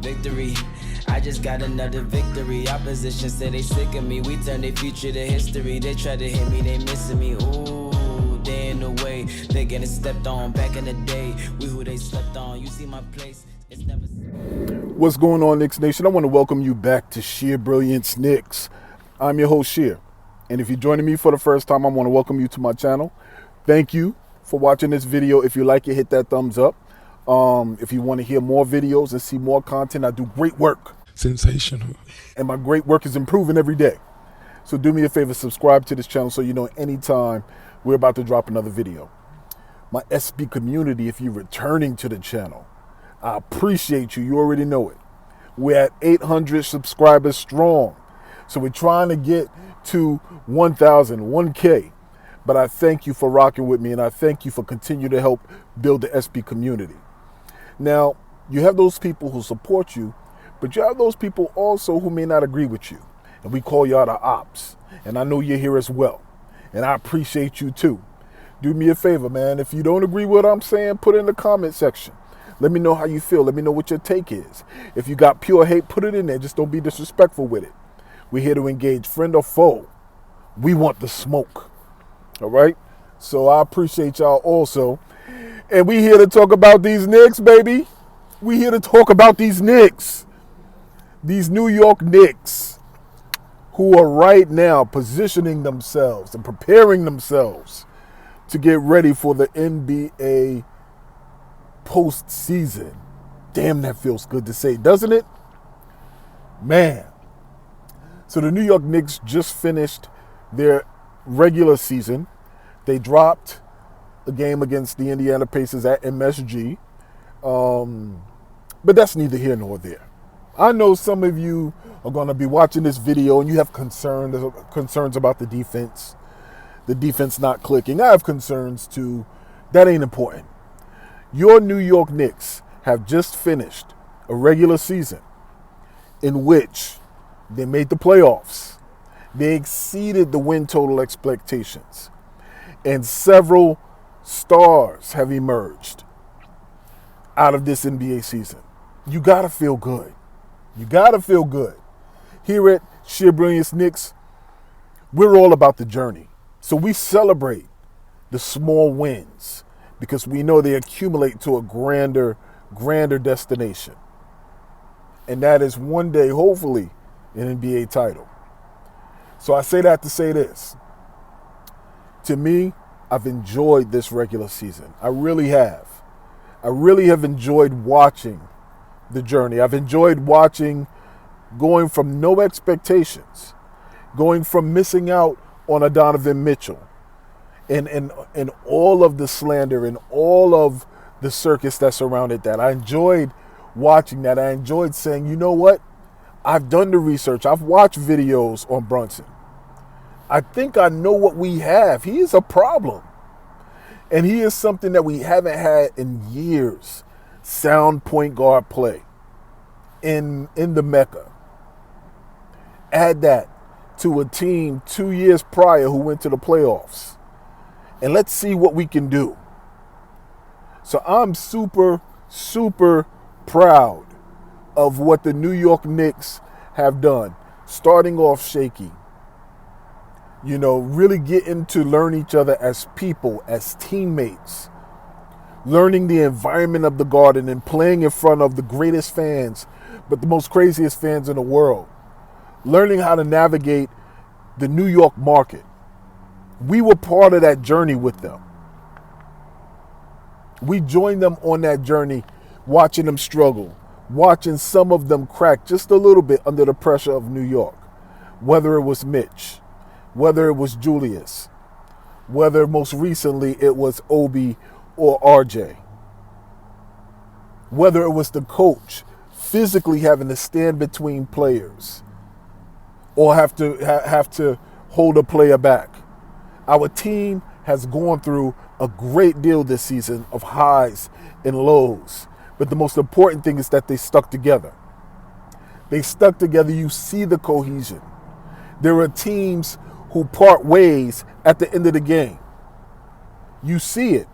victory. I just got another victory. Opposition say they sick of me. We turn their future to history. They try to hit me, they missing me. Ooh, they in the way. They getting stepped on back in the day. We who they slept on. You see my place. It's never. What's going on, Knicks Nation? I want to welcome you back to Sheer Brilliance Knicks. I'm your host, Sheer. And if you're joining me for the first time, I want to welcome you to my channel. Thank you for watching this video. If you like it, hit that thumbs up. If you want to hear more videos and see more content, I do great work. Sensational. And my great work is improving every day. So do me a favor, subscribe to this channel so you know anytime we're about to drop another video. My SB community, if you're returning to the channel, I appreciate you. You already know it. We're at 800 subscribers strong. So we're trying to get to 1,000, 1K. But I thank you for rocking with me, and I thank you for continuing to help build the SB community. Now, you have those people who support you, but you have those people also who may not agree with you. And we call y'all the ops. And I know you're here as well. And I appreciate you too. Do me a favor, man. If you don't agree with what I'm saying, put it in the comment section. Let me know how you feel. Let me know what your take is. If you got pure hate, put it in there. Just don't be disrespectful with it. We're here to engage, friend or foe. We want the smoke. All right? So I appreciate y'all also. And we here to talk about these Knicks, baby. We here to talk about these Knicks. These New York Knicks who are right now positioning themselves and preparing themselves to get ready for the NBA postseason. Damn, that feels good to say, doesn't it? Man. So the New York Knicks just finished their regular season. They dropped a game against the Indiana Pacers at MSG. But that's neither here nor there. I know some of you are going to be watching this video and you have concerns about the defense not clicking. I have concerns too. That ain't important. Your New York Knicks have just finished a regular season in which they made the playoffs. They exceeded the win total expectations. And several stars have emerged out of this NBA season. You got to feel good. You got to feel good. Here at Sheer Brilliance Knicks, we're all about the journey. So we celebrate the small wins because we know they accumulate to a grander destination. And that is one day, hopefully, an NBA title. So I say that to say this. To me, I've enjoyed this regular season. I really have. I really have enjoyed watching the journey. I've enjoyed watching going from no expectations, going from missing out on a Donovan Mitchell and all of the slander and all of the circus that surrounded that. I enjoyed watching that. I enjoyed saying, you know what? I've done the research. I've watched videos on Brunson. I think I know what we have. He is a problem. And he is something that we haven't had in years. Sound point guard play in the Mecca. Add that to a team 2 years prior who went to the playoffs. And let's see what we can do. So I'm super, super proud of what the New York Knicks have done. Starting off shaky. You know, really getting to learn each other as people, as teammates. Learning the environment of the Garden and playing in front of the greatest fans, but the most craziest fans in the world. Learning how to navigate the New York market. We were part of that journey with them. We joined them on that journey, watching them struggle, watching some of them crack just a little bit under the pressure of New York. Whether it was Mitch, whether it was Julius, whether most recently it was Obi or RJ, whether it was the coach physically having to stand between players or have to hold a player back. Our team has gone through a great deal this season of highs and lows, but the most important thing is that they stuck together. They stuck together. You see the cohesion. There are teams who part ways at the end of the game. You see it.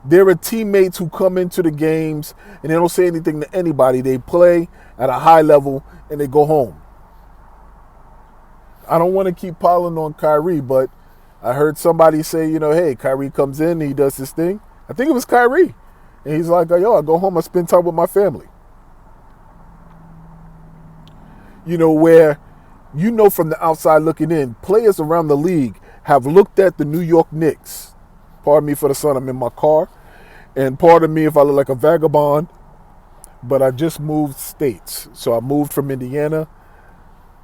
There are teammates who come into the games and they don't say anything to anybody. They play at a high level and they go home. I don't want to keep piling on Kyrie, but I heard somebody say, hey, Kyrie comes in, he does his thing. I think it was Kyrie. And he's like, yo, I go home, I spend time with my family. Where from the outside looking in, players around the league have looked at the New York Knicks. Pardon me for the sun, I'm in my car. And pardon me if I look like a vagabond, but I just moved states. So I moved from Indiana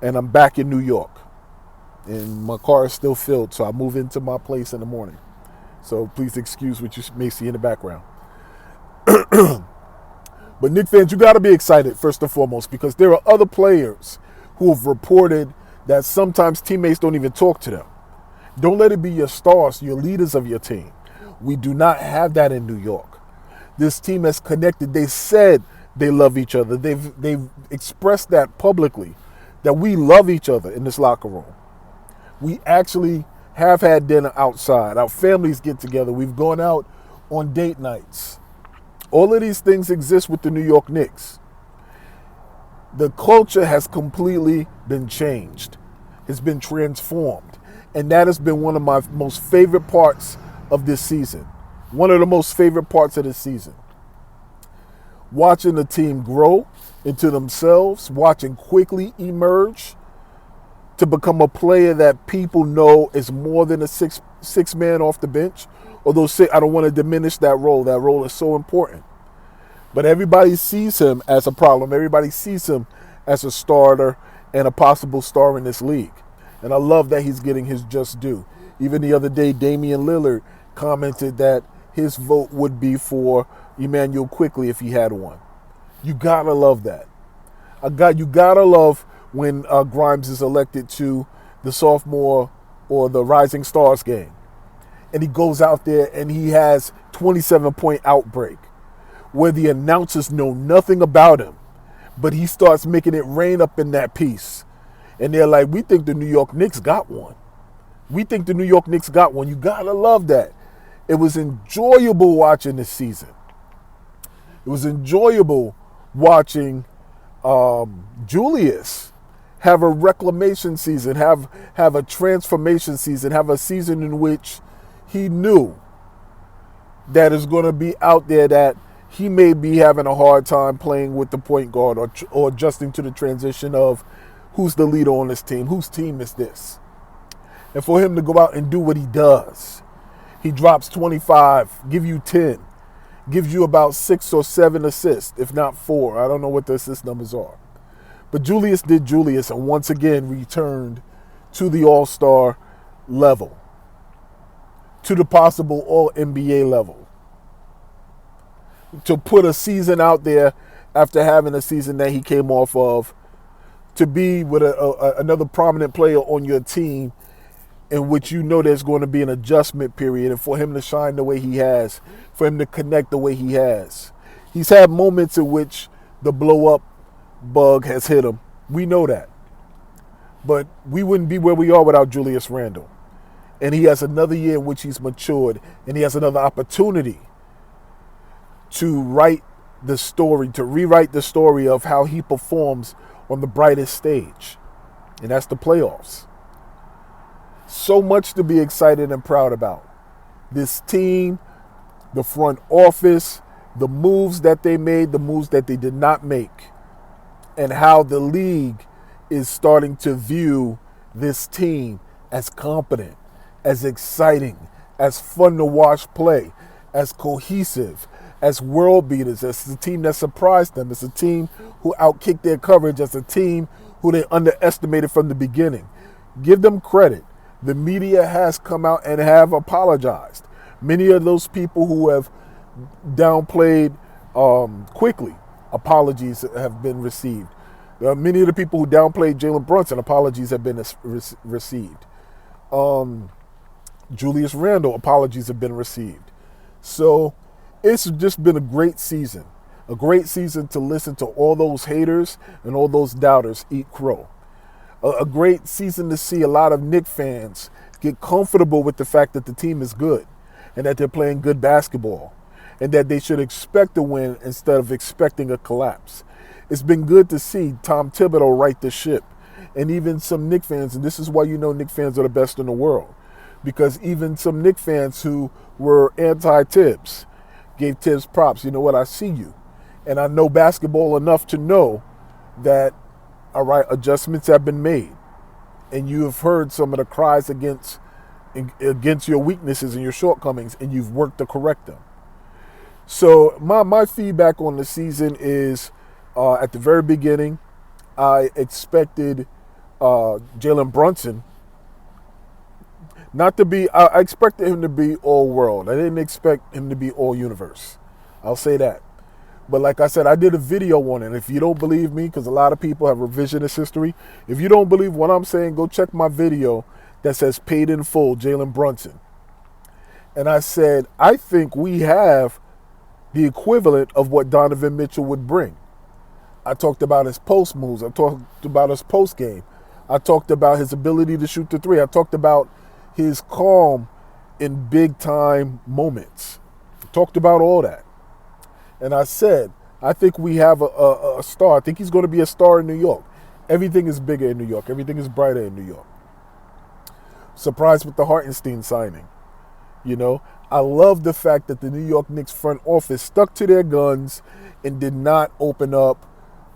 and I'm back in New York. And my car is still filled, so I move into my place in the morning. So please excuse what you may see in the background. But Knicks fans, you got to be excited first and foremost, because there are other players who have reported that sometimes teammates don't even talk to them. Don't let it be your stars, your leaders of your team. We do not have that in New York. This team has connected. They said they love each other. They've expressed that publicly, that we love each other in this locker room. We actually have had dinner outside. Our families get together. We've gone out on date nights. All of these things exist with the New York Knicks. The culture has completely been changed. It's been transformed. And that has been one of my most favorite parts of this season. One of the most favorite parts of this season. Watching the team grow into themselves, watching Quickly emerge to become a player that people know is more than a six man off the bench. Although I don't want to diminish that role. That role is so important. But everybody sees him as a problem. Everybody sees him as a starter and a possible star in this league. And I love that he's getting his just due. Even the other day, Damian Lillard commented that his vote would be for Emmanuel Quickly if he had one. You gotta love that. You gotta love when Grimes is elected to the sophomore or the Rising Stars game. And he goes out there and he has 27-point outbreak where the announcers know nothing about him, but he starts making it rain up in that piece. And they're like, we think the New York Knicks got one. We think the New York Knicks got one. You gotta love that. It was enjoyable watching this season. It was enjoyable watching Julius have a reclamation season, have a transformation season, have a season in which he knew that is going to be out there that he may be having a hard time playing with the point guard or adjusting to the transition of who's the leader on this team, whose team is this. And for him to go out and do what he does, he drops 25, give you 10, gives you about 6 or 7 assists, if not 4. I don't know what the assist numbers are. But Julius did Julius and once again returned to the All-Star level, to the possible All-NBA level. To put a season out there after having a season that he came off of, to be with another prominent player on your team in which you know there's going to be an adjustment period, and for him to shine the way he has, for him to connect the way he has. He's had moments in which the blow-up bug has hit him. We know that. But we wouldn't be where we are without Julius Randle. And he has another year in which he's matured, and he has another opportunity to write the story, to rewrite the story of how he performs on the brightest stage. And that's the playoffs. So much to be excited and proud about. This team, the front office, the moves that they made, the moves that they did not make, and how the league is starting to view this team as competent, as exciting, as fun to watch play, as cohesive, as world beaters, as a team that surprised them, as a team who outkicked their coverage, as a team who they underestimated from the beginning. Give them credit. The media has come out and have apologized. Many of those people who have downplayed Quickly, apologies have been received. Many of the people who downplayed Jalen Brunson, apologies have been received. Julius Randle, apologies have been received. So it's just been a great season to listen to all those haters and all those doubters eat crow. A great season to see a lot of Knicks fans get comfortable with the fact that the team is good and that they're playing good basketball. and that they should expect a win instead of expecting a collapse. It's been good to see Tom Thibodeau right the ship, and even some Knicks fans, and this is why you know Knicks fans are the best in the world, because even some Knicks fans who were anti-Tibbs gave Tibbs props. You know what? I see you, and I know basketball enough to know that, all right, adjustments have been made, and you have heard some of the cries against your weaknesses and your shortcomings, and you've worked to correct them. So my feedback on the season is, at the very beginning, I expected Jalen Brunson not to be, I expected him to be all world. I didn't expect him to be all universe. I'll say that. But like I said, I did a video on it. If you don't believe me, because a lot of people have revisionist history, if you don't believe what I'm saying, go check my video that says paid in full, Jalen Brunson. And I said, I think we have the equivalent of what Donovan Mitchell would bring. I talked about his post moves. I talked about his post game. I talked about his ability to shoot the three. I talked about his calm in big time moments. I talked about all that. And I said, I think we have a star. I think he's going to be a star in New York. Everything is bigger in New York. Everything is brighter in New York. Surprised with the Hartenstein signing. You know, I love the fact that the New York Knicks front office stuck to their guns and did not open up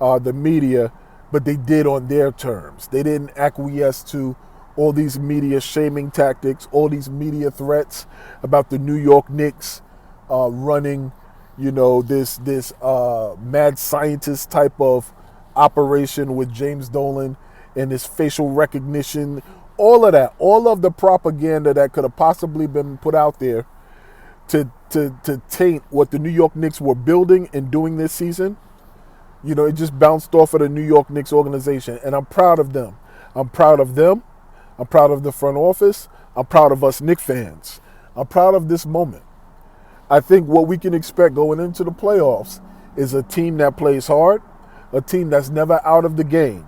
the media, but they did on their terms. They didn't acquiesce to all these media shaming tactics, all these media threats about the New York Knicks running, you know, this mad scientist type of operation with James Dolan and his facial recognition, all of that, all of the propaganda that could have possibly been put out there to taint what the New York Knicks were building and doing this season. You know, it just bounced off of the New York Knicks organization, and I'm proud of them. I'm proud of them. I'm proud of the front office. I'm proud of us Knicks fans. I'm proud of this moment. I think what we can expect going into the playoffs is a team that plays hard, a team that's never out of the game,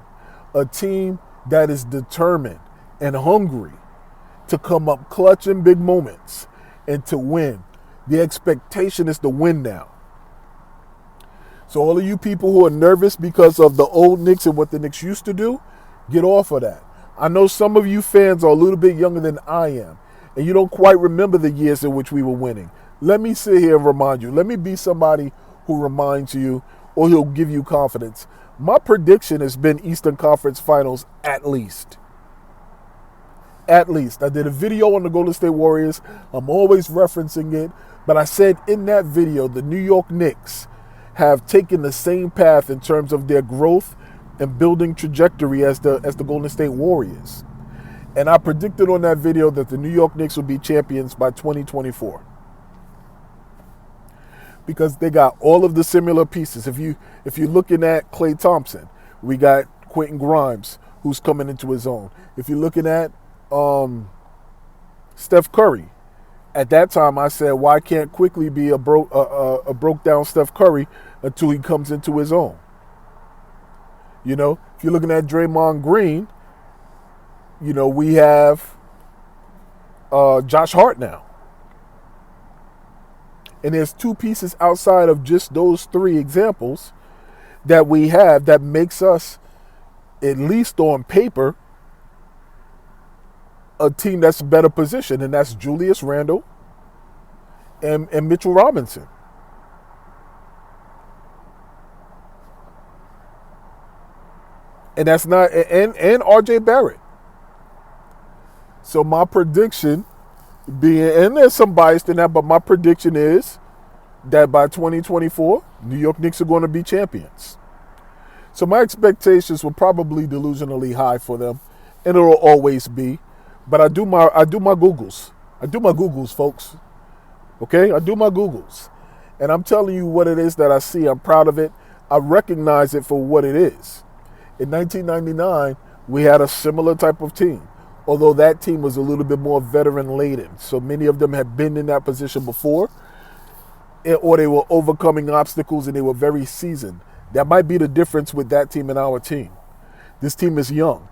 a team that is determined and hungry to come up clutch in big moments and to win. The expectation is to win now. So all of you people who are nervous because of the old Knicks and what the Knicks used to do, get off of that. I know some of you fans are a little bit younger than I am, and you don't quite remember the years in which we were winning. Let me sit here and remind you. Let me be somebody who reminds you, or he'll give you confidence. My prediction has been Eastern Conference Finals at least. At least. I did a video on the Golden State Warriors. I'm always referencing it. But I said in that video, the New York Knicks have taken the same path in terms of their growth and building trajectory as the Golden State Warriors. And I predicted on that video that the New York Knicks would be champions by 2024. Because they got all of the similar pieces. If you're looking at Klay Thompson, we got Quentin Grimes, who's coming into his own. If you're looking at Steph Curry, at that time I said, why can't quickly be a broke down Steph Curry until he comes into his own? You know, if you're looking at Draymond Green, you know, we have Josh Hart now. And there's two pieces outside of just those three examples that we have that makes us, at least on paper, a team that's better positioned, and that's Julius Randle and Mitchell Robinson. And that's not, and RJ Barrett. So my prediction being, and there's some bias in that, but my prediction is that by 2024, New York Knicks are going to be champions. So my expectations were probably delusionally high for them, and it'll always be. But I do my Googles. I do my Googles, folks. Okay? I do my Googles. And I'm telling you what it is that I see. I'm proud of it. I recognize it for what it is. In 1999, we had a similar type of team, although that team was a little bit more veteran-laden. So many of them had been in that position before, or they were overcoming obstacles and they were very seasoned. That might be the difference with that team and our team. This team is young.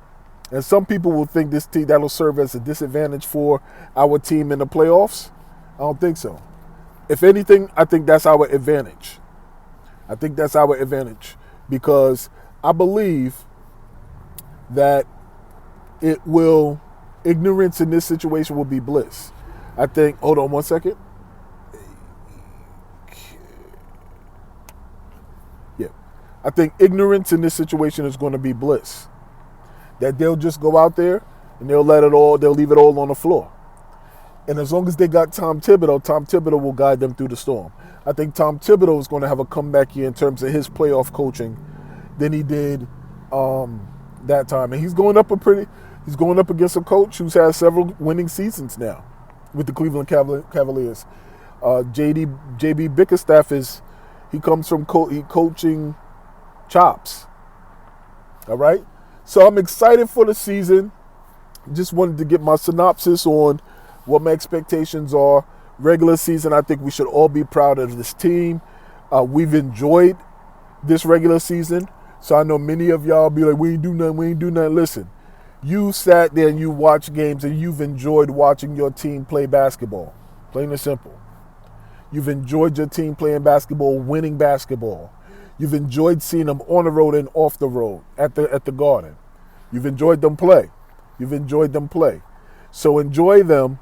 And some people will think this team, that'll serve as a disadvantage for our team in the playoffs. I don't think so. If anything, I think that's our advantage. I think that's our advantage because I believe that ignorance in this situation will be bliss. I think, hold on one second. Yeah. I think ignorance in this situation is going to be bliss. That they'll just go out there and they'll leave it all on the floor. And as long as they got Tom Thibodeau will guide them through the storm. I think Tom Thibodeau is going to have a comeback year in terms of his playoff coaching than he did that time. And he's going up against a coach who's had several winning seasons now with the Cleveland Cavaliers. JB Bickerstaff he comes from coaching chops. All right? So I'm excited for the season. Just wanted to get my synopsis on what my expectations are. Regular season, I think we should all be proud of this team. We've enjoyed this regular season. So I know many of y'all be like, we ain't do nothing. Listen, you sat there and you watched games and you've enjoyed watching your team play basketball. Plain and simple. You've enjoyed your team playing basketball, winning basketball. You've enjoyed seeing them on the road and off the road at the Garden. You've enjoyed them play. So enjoy them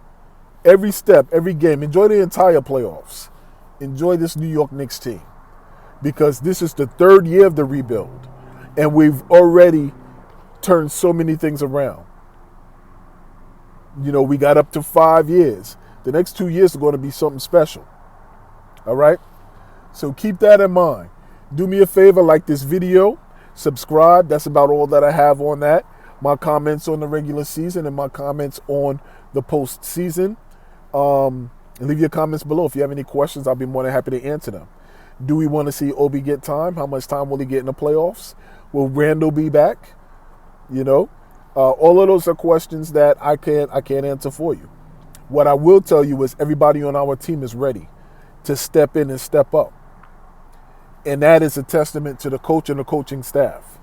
every step, every game. Enjoy the entire playoffs. Enjoy this New York Knicks team because this is the third year of the rebuild and we've already turned so many things around. You know, we got up to 5 years. The next 2 years are going to be something special. All right? So keep that in mind. Do me a favor, like this video, subscribe. That's about all that I have on that. My comments on the regular season and my comments on the postseason. And leave your comments below. If you have any questions, I'll be more than happy to answer them. Do we want to see Obi get time? How much time will he get in the playoffs? Will Randall be back? You know, all of those are questions that I can't answer for you. What I will tell you is everybody on our team is ready to step in and step up. And that is a testament to the coach and the coaching staff.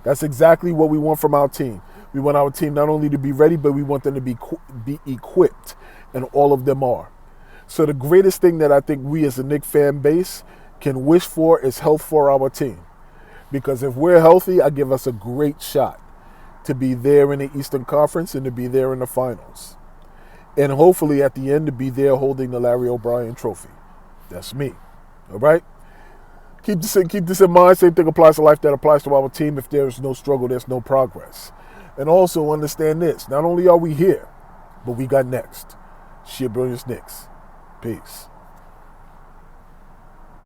That's exactly what we want from our team. We want our team not only to be ready, but we want them to be equipped, and all of them are. So the greatest thing that I think we as a Knicks fan base can wish for is health for our team. Because if we're healthy, I give us a great shot to be there in the Eastern Conference and to be there in the finals. And hopefully at the end to be there holding the Larry O'Brien trophy. That's me. All right? Keep this in mind. Same thing applies to life that applies to our team. If there's no struggle, there's no progress. And also understand this. Not only are we here, but we got next. Sheer Brilliance Knicks. Peace.